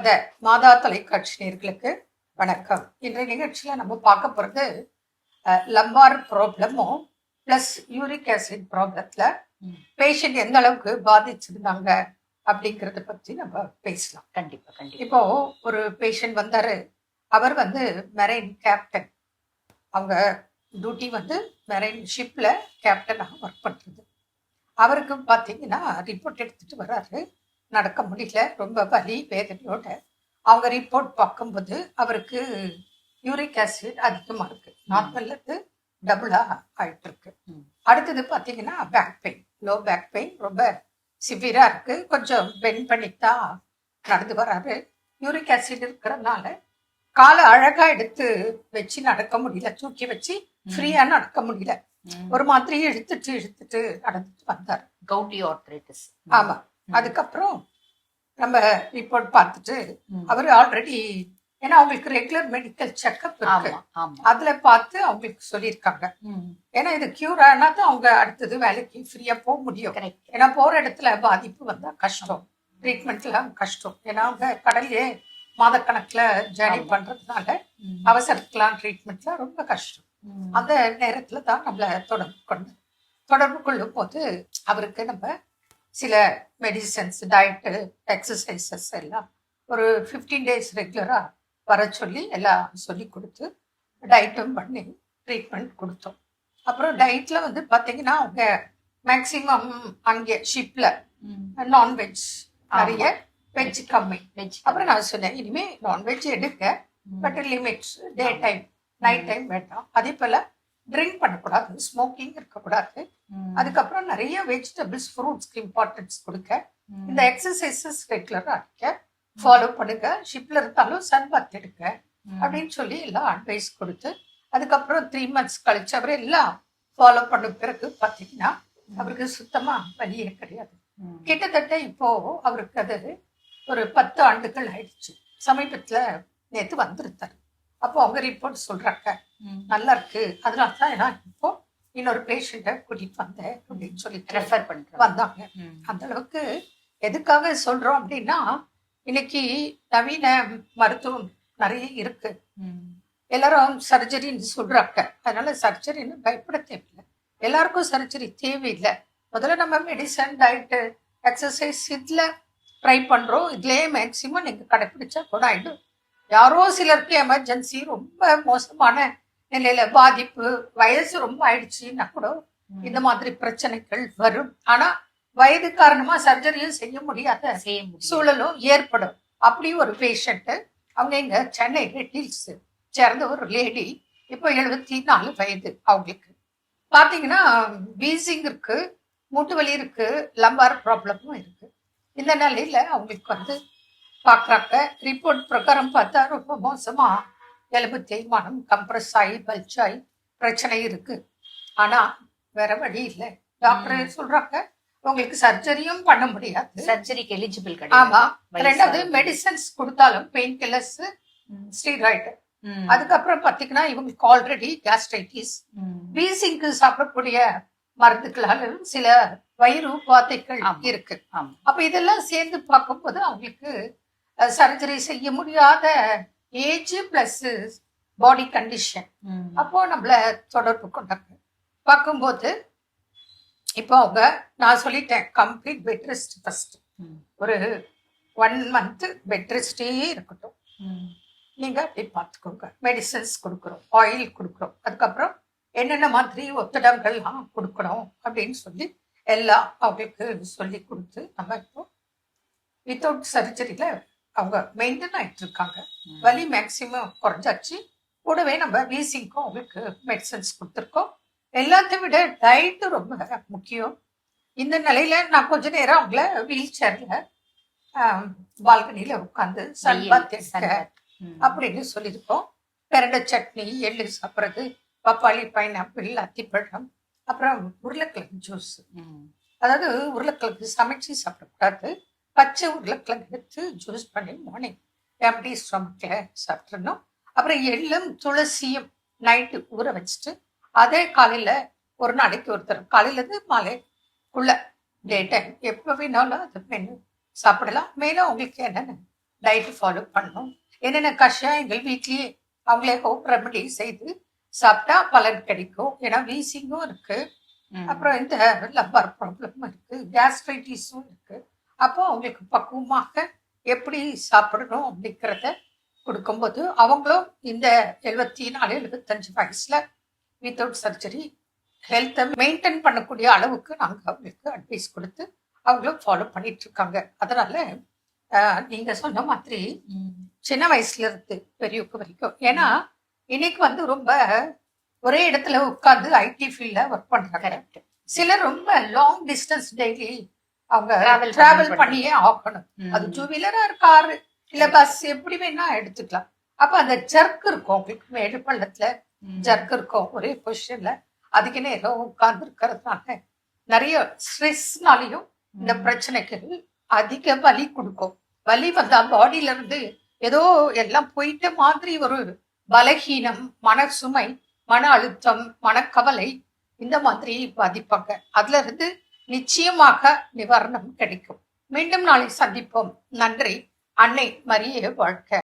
அன்பார்ந்த மாதா தொலைக்காட்சி நேயர்களுக்கு வணக்கம். இன்றைய நிகழ்ச்சியில நம்ம பார்க்க போறது லம்பார் ப்ராப்ளமும் பிளஸ் யூரிக் ஆசிட் ப்ராப்ளத்துல பேஷண்ட் எந்த அளவுக்கு பாதிச்சிருந்தாங்க அப்படிங்கறத பத்தி நம்ம பேசலாம். கண்டிப்பா கண்டிப்பா. இப்போ ஒரு பேஷண்ட் வந்தாரு. அவர் மெரைன் கேப்டன். அவங்க டியூட்டி மெரைன் ஷிப்ல கேப்டனாக ஒர்க் பண்றது. அவருக்கு பார்த்தீங்கன்னா ரிப்போர்ட் எடுத்துட்டு வர்றாரு. நடக்க முடியல, ரொம்ப வலி வேதனையோட. அவங்க ரிப்போர்ட் பார்க்கும்போது அவருக்கு யூரிக் ஆசிட் அதிகமாக இருக்கு. நார்மல்ல இருந்து டபுளா ஆயிட்டு இருக்கு. அடுத்தது பார்த்தீங்கன்னா back pain, low back pain ரொம்ப சிவியரா இருக்கு. கொஞ்சம் பெண்ட் பண்ணித்தான் நடந்து வராரு. யூரிக் ஆசிட் இருக்கிறதுனால காலை அழகா எடுத்து வச்சு நடக்க முடியல, தூக்கி வச்சு ஃப்ரீயா நடக்க முடியல. ஒரு மாதிரி இழுத்துட்டு நடந்துட்டு வந்தார். Gouty arthritis. ஆமா. அதுக்கப்புறம் நம்ம ரிப்போர்ட் பார்த்துட்டு அவர் ஆல்ரெடி, ஏன்னா அவங்களுக்கு ரெகுலர் மெடிக்கல் செக்அப் இருக்கு, அதுல பார்த்து அவங்களுக்கு சொல்லியிருக்காங்க. ஏன்னா இது கியூர் ஆனா தான் அவங்க அடுத்தது வேலைக்கு ஃப்ரீயா போக முடியும். ஏன்னா போற இடத்துல பாதிப்பு வந்தா கஷ்டம், ட்ரீட்மெண்ட்லாம் கஷ்டம். ஏன்னா அவங்க கடல்லே மாதக்கணக்குல ஜேர்னி பண்றதுனால அவசரத்துலாம் ட்ரீட்மெண்ட்லாம் ரொம்ப கஷ்டம். அந்த நேரத்துல தான் நம்மள தொடர்பு கொள்ளும் போது அவருக்கு நம்ம சில மெடிசன்ஸ், டயட்டு, எக்ஸசைசஸ் எல்லாம் ஒரு 15 days ரெகுலரா வர சொல்லி எல்லாம் சொல்லி கொடுத்து டயட்டும் பண்ணி ட்ரீட்மெண்ட் கொடுத்தோம். அப்புறம் டயட்ல பார்த்தீங்கன்னா அவங்க மேக்சிமம் அங்கே ஷிப்ல நான்வெஜ் நிறைய, வெஜ் கம்மி. அப்புறம் நான் சொன்னேன், இனிமே நான்வெஜ் எடுக்க, but limits, day time night time வேண்டாம். அதே போல ட்ரிங்க் பண்ணக்கூடாது, ஸ்மோக்கிங் இருக்கக்கூடாது. அதுக்கப்புறம் நிறைய வெஜிடபிள்ஸ், ஃப்ரூட்ஸ்க்கு இம்பார்ட்டன்ஸ் கொடுக்க, இந்த எக்ஸசைசஸ் ரெகுலரா இருக்க ஃபாலோ பண்ணுங்க, ஷிப்ல இருந்தாலும் சன் பாத் எடுக்க அப்படின்னு சொல்லி எல்லாம் அட்வைஸ் கொடுத்து, அதுக்கப்புறம் 3 months கழிச்சு அவர் எல்லாம் ஃபாலோ பண்ண பிறகு பார்த்தீங்கன்னா அவருக்கு சுத்தமா வலியே கிடையாது. கிட்டத்தட்ட இப்போ அவருக்கு அது ஒரு 10 ஆண்டுகள் ஆயிடுச்சு. சமீபத்துல நேற்று வந்திருந்தாரு. அப்போ அவங்க ரிப்போர்ட் சொல்றாங்க நல்லா இருக்கு. அதனால தான் நான் இப்போ இன்னொரு பேஷண்ட்டை கூட்டிட்டு வந்தேன் அப்படின்னு சொல்லி ரெஃபர் பண்ணிட்டு வந்தாங்க. அந்த அளவுக்கு எதுக்காக சொல்றோம் அப்படின்னா, இன்னைக்கு நவீன மருத்துவம் நிறைய இருக்கு. எல்லாரும் சர்ஜரின்னு சொல்றாங்க. அதனால சர்ஜரின்னு பயப்பட தேவையில்லை. எல்லாருக்கும் சர்ஜரி தேவையில்லை. முதல்ல நம்ம மெடிசன், டயட்டு, எக்ஸசைஸ் இதுல ட்ரை பண்றோம். இதுலயே மேக்சிமம் நீங்க கடைபிடிச்சா கூட ஆயிடும். யாரோ சிலருக்கு எமர்ஜென்சி, ரொம்ப மோசமான நிலையில பாதிப்பு, வயசு ரொம்ப ஆயிடுச்சுன்னா கூட இந்த மாதிரி பிரச்சனைகள் வரும். ஆனா வயது காரணமா சர்ஜரியும் செய்ய முடியாத சூழலும் ஏற்படும். அப்படி ஒரு பேஷண்ட் அவங்க இங்க சென்னை ரெட்டில்ஸ் சேர்ந்த ஒரு லேடி, இப்போ 74 வயது. அவங்களுக்கு பாத்தீங்கன்னா வீசிங் இருக்கு, மூட்டு வலி இருக்கு, லம்பார் ப்ராப்ளமும் இருக்கு. இந்த நிலையில அவங்களுக்கு பார்க்குறாங்க. ரிப்போர்ட் பிரகாரம் பார்த்தா ரொம்ப மோசமா எலும்பு தேய்மானம், கம்ப்ரஸ் ஆகி பல்ச் ஆகி பிரச்சனை இருக்கு. ஆனா வேற வழி இல்லை. டாக்டர் சொல்றாங்க உங்களுக்கு சர்ஜரியும் பண்ண முடியாது, சர்ஜரிக்கு எலிஜிபிள் கிடையாது. ஆமா. ரெண்டாவது மெடிசன்ஸ் கொடுத்தாலும் பெயின் கில்லர்ஸ், ஸ்டீராய்டு. அதுக்கப்புறம் பாத்தீங்கன்னா இவங்களுக்கு ஆல்ரெடி கேஸ்ட்ரைட்டிஸ், வீசிங்க்கு சாப்பிடக்கூடிய மருந்துகளாலும் சில வயிறு உபாதைகள் இருக்கு. அப்ப இதெல்லாம் சேர்ந்து பார்க்கும்போது அவங்களுக்கு சர்ஜரி செய்ய முடியாத ஏஜ் பிளஸ் பாடி கண்டிஷன். அப்போ நம்மள தொடர்பு கொண்டாங்க. பார்க்கும்போது இப்போ அவங்க, நான் சொல்லிட்டேன் கம்ப்ளீட் பெட் ரெஸ்ட் ஃபர்ஸ்ட். ஒரு 1 month பெட் ரெஸ்டே இருக்கட்டும். நீங்க அப்படி பார்த்துக்கோங்க. மெடிசன்ஸ் கொடுக்குறோம், ஆயில் கொடுக்குறோம், அதுக்கப்புறம் என்னென்ன மாதிரி ஒத்தடங்கள்லாம் கொடுக்கணும் அப்படின்னு சொல்லி எல்லாம் அவங்களுக்கு சொல்லி கொடுத்து நம்ம இப்போ வித்தவுட் சர்ஜரியில அவங்க மெயின்டைன் ஆயிட்டு இருக்காங்க. வலி மேக்சிமம் குறைஞ்சாச்சு. கூடவே நம்ம வீசிங்க்கும் அவங்களுக்கு மெடிசன்ஸ் கொடுத்துருக்கோம். எல்லாத்தையும் விட டயட்டு ரொம்ப முக்கியம். இந்த நிலையில நான் கொஞ்ச நேரம் அவங்கள வீல் சேர்ல பால்கனியில உட்காந்து சன்பாத் எடுக்க அப்படின்னு சொல்லியிருக்கோம். பிரண்டை சட்னி, எள்ளு சாப்பிட்றது, பப்பாளி, பைனாப்பிள், அத்திப்பழம், அப்புறம் உருளைக்கிழங்கு ஜூஸ். அதாவது உருளைக்கிழங்கு சமைச்சு சாப்பிடக்கூடாது, பச்சை உருளைக்கிழங்கு எடுத்து ஜூஸ் பண்ணி மார்னிங் எம்டி ஸ்டொமக்ல சாப்பிட்றணும். அப்புறம் எள்ளும் துளசியும் நைட்டு ஊற வச்சுட்டு அதே காலையில ஒரு நாளைக்கு ஒருத்தர் காலையில இருந்து மாலைக்குள்ள டே டைம் எப்போ வேணாலும் அது மெனு சாப்பிடலாம். மேலும் உங்களுக்கு என்னென்ன டயட் ஃபாலோ பண்ணணும். என்னென்ன கஷாயங்கள் வீட்லயே அவங்களே ஹோம் ரெமெடி செய்து சாப்பிட்டா பலன் கிடைக்கும். ஏன்னா வீசிங்கும் இருக்கு, அப்புறம் இந்த லப்பர் ப்ராப்ளம் இருக்கு, கேஸ்ட்ரைட்டிஸும் இருக்கு. அப்போ அவங்களுக்கு பக்குவமாக எப்படி சாப்பிடணும் அப்படிங்கிறத கொடுக்கும்போது அவங்களும் இந்த 74 75 வயசுல வித்தவுட் சர்ஜரி ஹெல்த்தை மெயின்டைன் பண்ணக்கூடிய அளவுக்கு நாங்கள் அவங்களுக்கு அட்வைஸ் கொடுத்து அவங்களும் ஃபாலோ பண்ணிட்டு இருக்காங்க. அதனால நீங்க சொன்ன மாதிரி சின்ன வயசுல இருந்து பெரியவங்க வரைக்கும், ஏன்னா இன்னைக்கு வந்து ரொம்ப ஒரே இடத்துல உட்கார்ந்து ஐடி ஃபீல்ட்ல ஒர்க் பண்றாங்க. சிலர் ரொம்ப லாங் டிஸ்டன்ஸ் டெய்லி அவங்க டிராவல் பண்ணியே ஆகணும். அது டூ வீலரா காரு இல்ல பஸ் எப்படி வேணா எடுத்துக்கலாம். அப்ப அந்த ஜர்க் இருக்கும், உங்களுக்கு மேடு பள்ளத்துல ஜர்க் இருக்கும் ஒரே பொசிஷன்ல அதிக நேரம் உட்கார்ந்து இருக்கிறதுனால நிறைய ஸ்ட்ரெஸ்னாலையும் இந்த பிரச்சனைக்கு அதிக வலி கொடுக்கும். வலி வந்தா பாடியில இருந்து ஏதோ எல்லாம் போயிட்ட மாதிரி ஒரு பலகீனம், மன சுமை, மன அழுத்தம், மனக்கவலை இந்த மாதிரி பாதிப்பாங்க. அதுல இருந்து நிச்சயமாக நிவாரணம் கிடைக்கும். மீண்டும் நாளை சந்திப்போம். நன்றி. அன்னை மரியே வாழ்க.